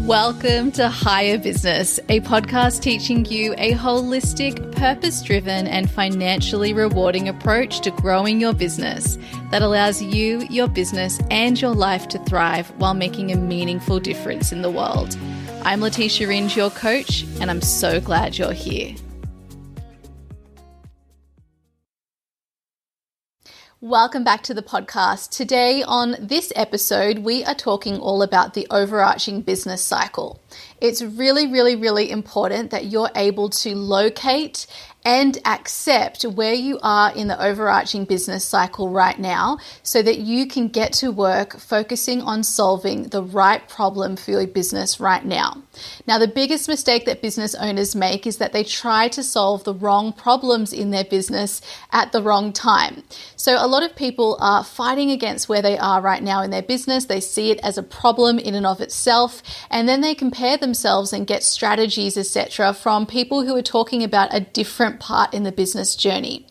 Welcome to Higher Business, a podcast teaching you a holistic, purpose-driven, and financially rewarding approach to growing your business that allows you, your business, and your life to thrive while making a meaningful difference in the world. I'm Leticia, Ringe, your coach, and I'm so glad you're here. Welcome back to the podcast. Today on this episode, we are talking all about the overarching business cycle. It's really important that you're able to locate and accept where you are in the overarching business cycle right now so that you can get to work focusing on solving the right problem for your business right now. Now, the biggest mistake that business owners make is that they try to solve the wrong problems in their business at the wrong time. So a lot of people are fighting against where they are right now in their business. They see it as a problem in and of itself, and then they compare themselves and get strategies, etc., from people who are talking about a different part in the business journey.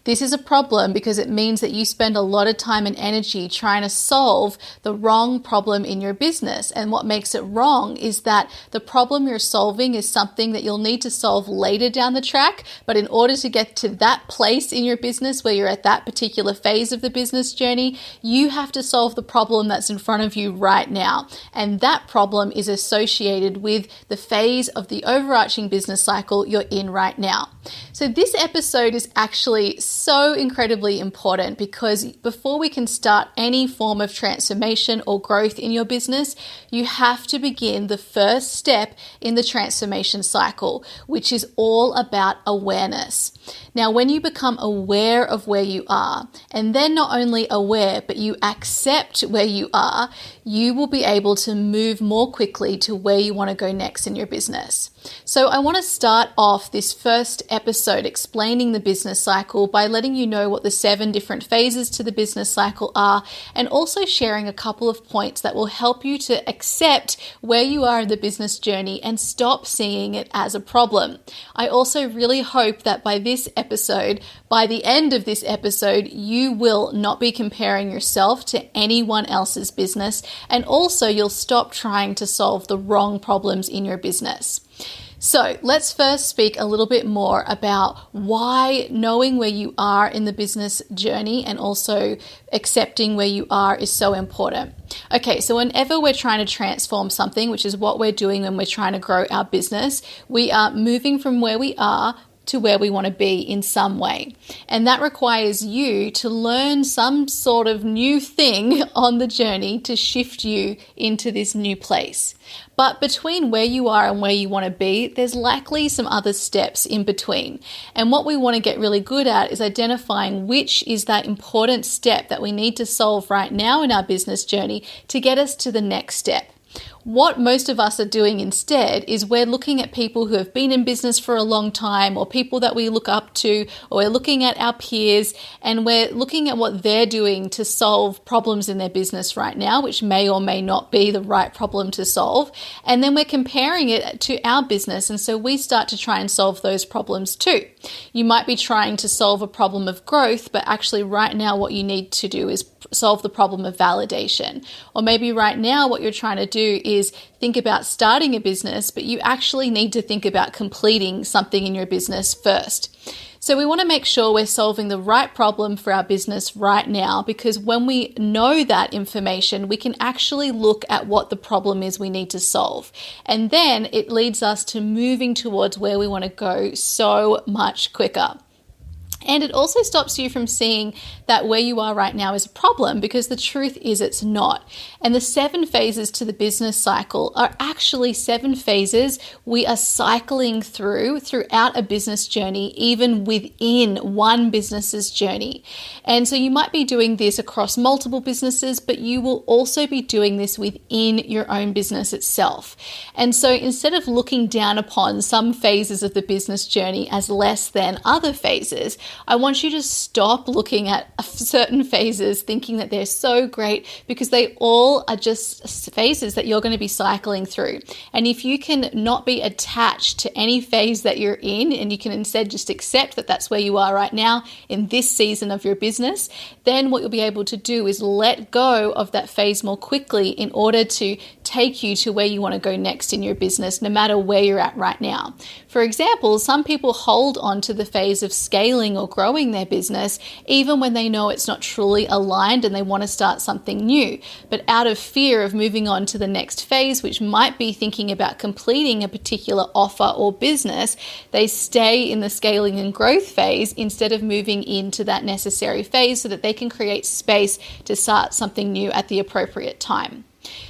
This is a problem because it means that you spend a lot of time and energy trying to solve the wrong problem in your business. And what makes it wrong is that the problem you're solving is something that you'll need to solve later down the track. But in order to get to that place in your business where you're at that particular phase of the business journey, you have to solve the problem that's in front of you right now. And that problem is associated with the phase of the overarching business cycle you're in right now. So this episode is actually so incredibly important because before we can start any form of transformation or growth in your business, you have to begin the first step in the transformation cycle, which is all about awareness. Now, when you become aware of where you are, and then not only aware, but you accept where you are, you will be able to move more quickly to where you want to go next in your business. So I want to start off this first episode explaining the business cycle by letting you know what the 7 different phases to the business cycle are, and also sharing a couple of points that will help you to accept where you are in the business journey and stop seeing it as a problem. I also really hope that by the end of this episode, you will not be comparing yourself to anyone else's business, and also you'll stop trying to solve the wrong problems in your business. So let's first speak a little bit more about why knowing where you are in the business journey and also accepting where you are is so important. Okay, so whenever we're trying to transform something, which is what we're doing when we're trying to grow our business, we are moving from where we are to where we want to be in some way. And that requires you to learn some sort of new thing on the journey to shift you into this new place. But between where you are and where you want to be, there's likely some other steps in between. And what we want to get really good at is identifying which is that important step that we need to solve right now in our business journey to get us to the next step. What most of us are doing instead is we're looking at people who have been in business for a long time, or people that we look up to, or we're looking at our peers and we're looking at what they're doing to solve problems in their business right now, which may or may not be the right problem to solve. And then we're comparing it to our business. And so we start to try and solve those problems too. You might be trying to solve a problem of growth, but actually right now what you need to do is solve the problem of validation. Or maybe right now what you're trying to do is think about starting a business, but you actually need to think about completing something in your business first. So we want to make sure we're solving the right problem for our business right now, because when we know that information, we can actually look at what the problem is we need to solve. And then it leads us to moving towards where we want to go so much quicker. And it also stops you from seeing that where you are right now is a problem, because the truth is it's not. And the 7 phases to the business cycle are actually 7 phases we are cycling throughout a business journey, even within one business's journey. And so you might be doing this across multiple businesses, but you will also be doing this within your own business itself. And so instead of looking down upon some phases of the business journey as less than other phases, I want you to stop looking at certain phases thinking that they're so great, because they all are just phases that you're going to be cycling through. And if you can not be attached to any phase that you're in, and you can instead just accept that that's where you are right now in this season of your business, then what you'll be able to do is let go of that phase more quickly in order to take you to where you want to go next in your business, no matter where you're at right now. For example, some people hold on to the phase of scaling or growing their business, even when they know it's not truly aligned and they want to start something new. But out of fear of moving on to the next phase, which might be thinking about completing a particular offer or business, they stay in the scaling and growth phase instead of moving into that necessary phase so that they can create space to start something new at the appropriate time.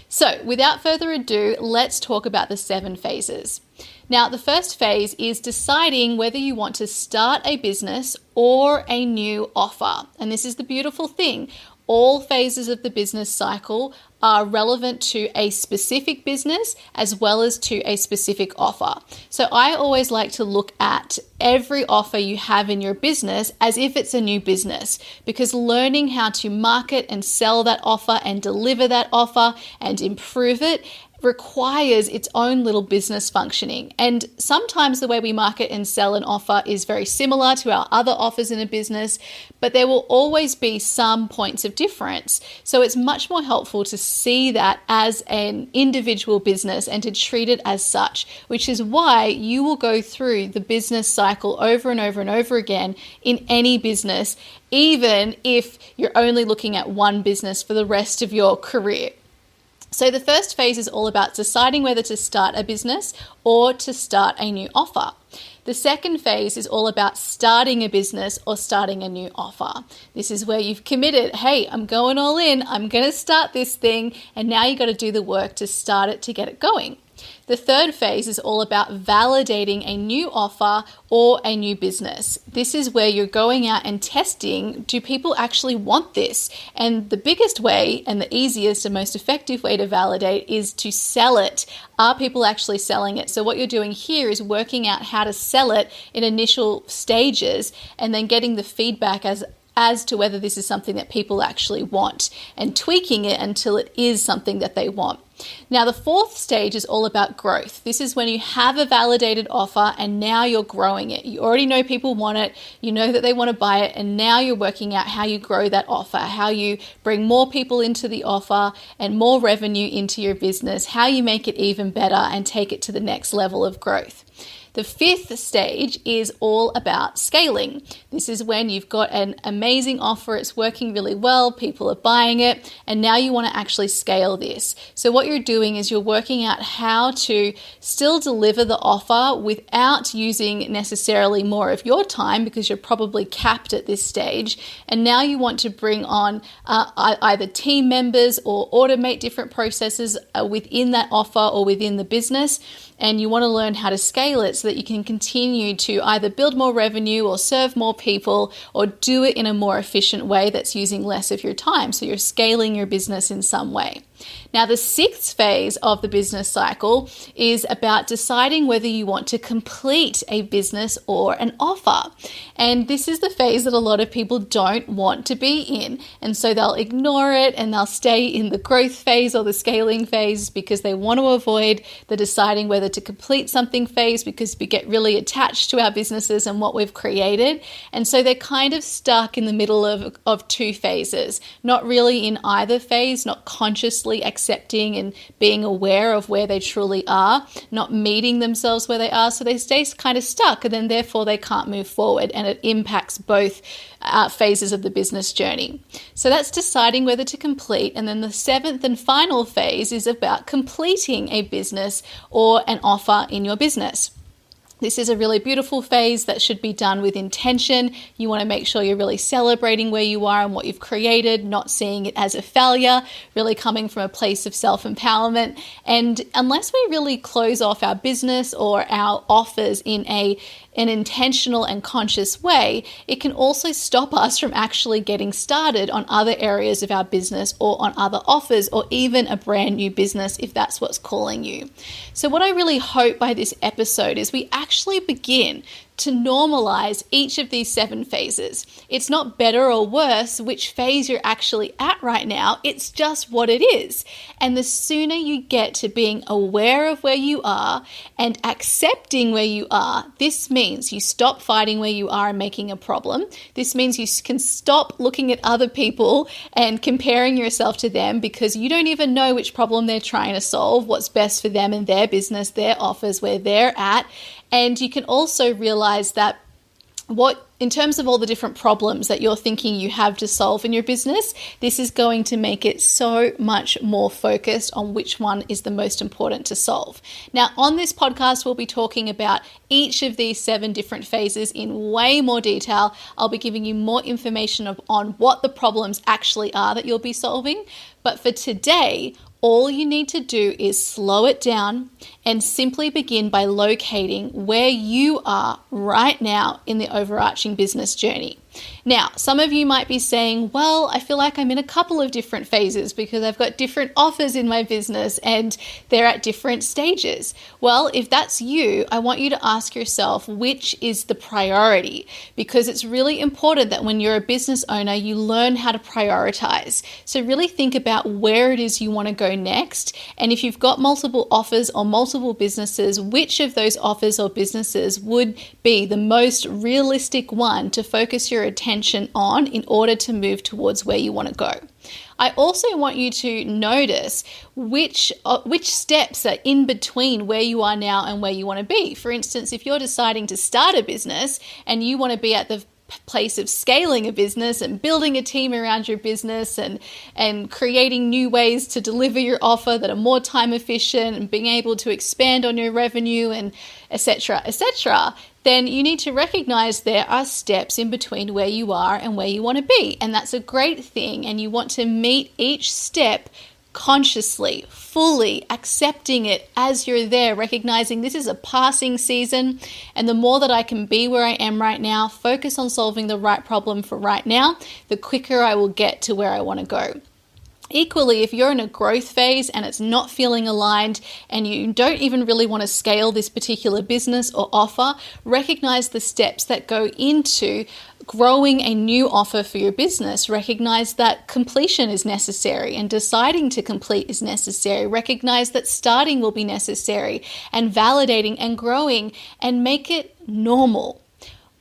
So without further ado, let's talk about the 7 phases. Now, the first phase is deciding whether you want to start a business or a new offer. And this is the beautiful thing. All phases of the business cycle are relevant to a specific business as well as to a specific offer. So I always like to look at every offer you have in your business as if it's a new business, because learning how to market and sell that offer and deliver that offer and improve it requires its own little business functioning. And sometimes the way we market and sell an offer is very similar to our other offers in a business, but there will always be some points of difference. So it's much more helpful to see that as an individual business and to treat it as such, which is why you will go through the business cycle over and over and over again in any business, even if you're only looking at one business for the rest of your career. So the first phase is all about deciding whether to start a business or to start a new offer. The second phase is all about starting a business or starting a new offer. This is where you've committed, hey, I'm going all in, I'm going to start this thing, and now you got to do the work to start it, to get it going. The third phase is all about validating a new offer or a new business. This is where you're going out and testing, do people actually want this? And the biggest way and the easiest and most effective way to validate is to sell it. Are people actually selling it? So what you're doing here is working out how to sell it in initial stages and then getting the feedback as to whether this is something that people actually want and tweaking it until it is something that they want. Now, the fourth stage is all about growth. This is when you have a validated offer and now you're growing it. You already know people want it, you know that they want to buy it, and now you're working out how you grow that offer, how you bring more people into the offer and more revenue into your business, how you make it even better and take it to the next level of growth. The fifth stage is all about scaling. This is when you've got an amazing offer, it's working really well, people are buying it, and now you want to actually scale this. So what you're doing is you're working out how to still deliver the offer without using necessarily more of your time, because you're probably capped at this stage. And now you want to bring on either team members or automate different processes within that offer or within the business. And you want to learn how to scale it so that you can continue to either build more revenue or serve more people or do it in a more efficient way that's using less of your time. So you're scaling your business in some way. Now, the sixth phase of the business cycle is about deciding whether you want to complete a business or an offer. And this is the phase that a lot of people don't want to be in. And so they'll ignore it and they'll stay in the growth phase or the scaling phase because they want to avoid the deciding whether to complete something phase, because we get really attached to our businesses and what we've created. And so they're kind of stuck in the middle of two phases, not really in either phase, not consciously accepting and being aware of where they truly are, not meeting themselves where they are. So they stay kind of stuck, and then therefore they can't move forward, and it impacts both phases of the business journey. So that's deciding whether to complete. And then the seventh and final phase is about completing a business or an offer in your business. This is a really beautiful phase that should be done with intention. You want to make sure you're really celebrating where you are and what you've created, not seeing it as a failure, really coming from a place of self-empowerment. And unless we really close off our business or our offers in an intentional and conscious way, it can also stop us from actually getting started on other areas of our business or on other offers or even a brand new business if that's what's calling you. So what I really hope by this episode is we actually begin to normalize each of these 7 phases. It's not better or worse which phase you're actually at right now. It's just what it is. And the sooner you get to being aware of where you are and accepting where you are, this means you stop fighting where you are and making a problem. This means you can stop looking at other people and comparing yourself to them because you don't even know which problem they're trying to solve, what's best for them and their business, their offers, where they're at. And you can also realize that in terms of all the different problems that you're thinking you have to solve in your business, this is going to make it so much more focused on which one is the most important to solve. Now, on this podcast, we'll be talking about each of these 7 different phases in way more detail. I'll be giving you more information on what the problems actually are that you'll be solving. But for today, all you need to do is slow it down and simply begin by locating where you are right now in the overarching business journey. Now, some of you might be saying, well, I feel like I'm in a couple of different phases because I've got different offers in my business and they're at different stages. Well, if that's you, I want you to ask yourself, which is the priority? Because it's really important that when you're a business owner, you learn how to prioritize. So really think about where it is you want to go next. And if you've got multiple offers or multiple businesses, which of those offers or businesses would be the most realistic one to focus your attention on in order to move towards where you want to go. I also want you to notice which steps are in between where you are now and where you want to be. For instance, if you're deciding to start a business and you want to be at the place of scaling a business and building a team around your business and creating new ways to deliver your offer that are more time efficient and being able to expand on your revenue and etc., then you need to recognize there are steps in between where you are and where you want to be. And that's a great thing. And you want to meet each step consciously, fully accepting it as you're there, recognizing this is a passing season. And the more that I can be where I am right now, focus on solving the right problem for right now, the quicker I will get to where I want to go. Equally, if you're in a growth phase and it's not feeling aligned and you don't even really want to scale this particular business or offer, recognize the steps that go into growing a new offer for your business. Recognize that completion is necessary and deciding to complete is necessary. Recognize that starting will be necessary and validating and growing, and make it normal.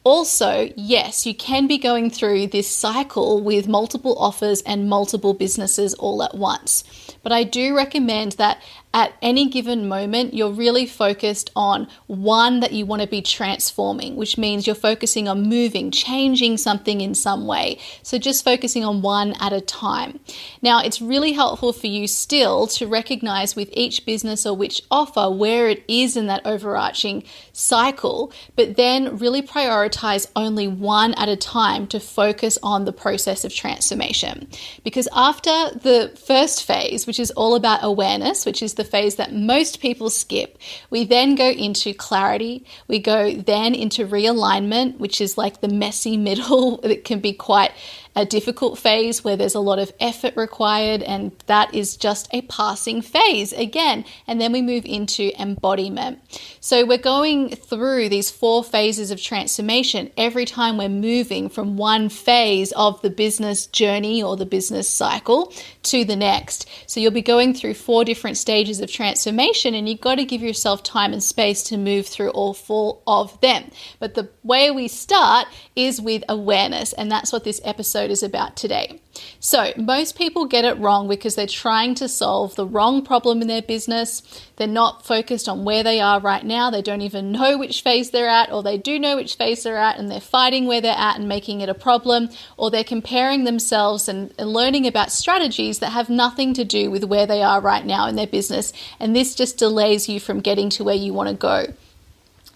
Also, yes, you can be going through this cycle with multiple offers and multiple businesses all at once. But I do recommend that at any given moment, you're really focused on one that you want to be transforming, which means you're focusing on moving, changing something in some way. So just focusing on one at a time. Now, it's really helpful for you still to recognize with each business or which offer where it is in that overarching cycle, but then really prioritize only one at a time to focus on the process of transformation. Because after the first phase, which is all about awareness, which is the phase that most people skip, we then go into clarity. We go then into realignment, which is like the messy middle. It can be quite a difficult phase where there's a lot of effort required, and that is just a passing phase again. And then we move into embodiment. So we're going through these 4 phases of transformation every time we're moving from one phase of the business journey or the business cycle to the next. So you'll be going through 4 different stages of transformation, and you've got to give yourself time and space to move through all 4 of them. But the way we start is with awareness, and that's what this episode is about today. So most people get it wrong because they're trying to solve the wrong problem in their business. They're not focused on where they are right now. They don't even know which phase they're at, or they do know which phase they're at and they're fighting where they're at and making it a problem, or they're comparing themselves and learning about strategies that have nothing to do with where they are right now in their business. And this just delays you from getting to where you want to go.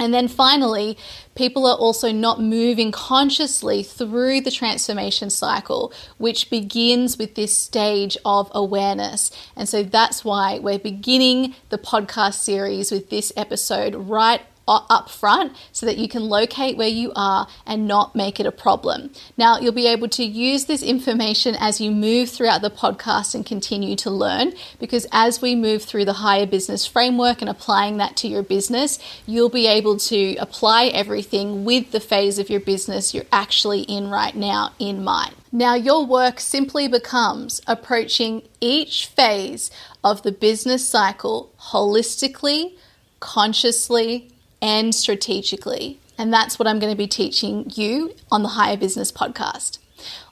And then finally, people are also not moving consciously through the transformation cycle, which begins with this stage of awareness. And so that's why we're beginning the podcast series with this episode right up front so that you can locate where you are and not make it a problem. Now, you'll be able to use this information as you move throughout the podcast and continue to learn, because as we move through the higher business framework and applying that to your business, you'll be able to apply everything with the phase of your business you're actually in right now in mind. Now, your work simply becomes approaching each phase of the business cycle holistically, consciously, and strategically. And that's what I'm going to be teaching you on the Higher Business podcast.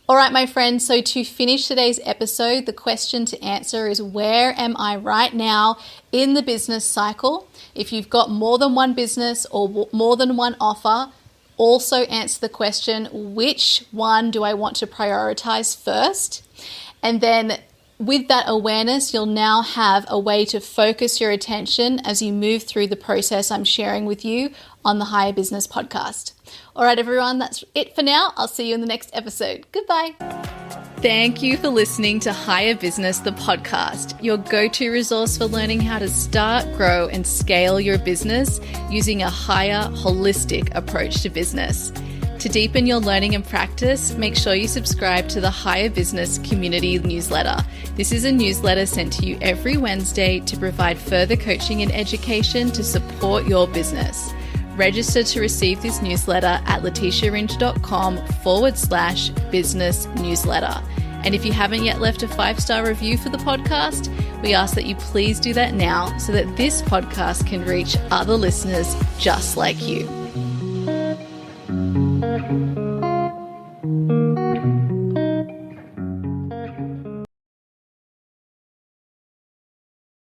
All right, my friends, so to finish today's episode, the question to answer is, where am I right now in the business cycle? If you've got more than one business or more than one offer, also answer the question, which one do I want to prioritize first? And then with that awareness, you'll now have a way to focus your attention as you move through the process I'm sharing with you on the Higher Business podcast. All right, everyone, that's it for now. I'll see you in the next episode. Goodbye. Thank you for listening to Higher Business, the podcast, your go-to resource for learning how to start, grow, and scale your business using a higher, holistic approach to business. To deepen your learning and practice, make sure you subscribe to the Higher Business Community newsletter. This is a newsletter sent to you every Wednesday to provide further coaching and education to support your business. Register to receive this newsletter at leticiaringe.com/business newsletter. And if you haven't yet left a 5-star review for the podcast, we ask that you please do that now so that this podcast can reach other listeners just like you.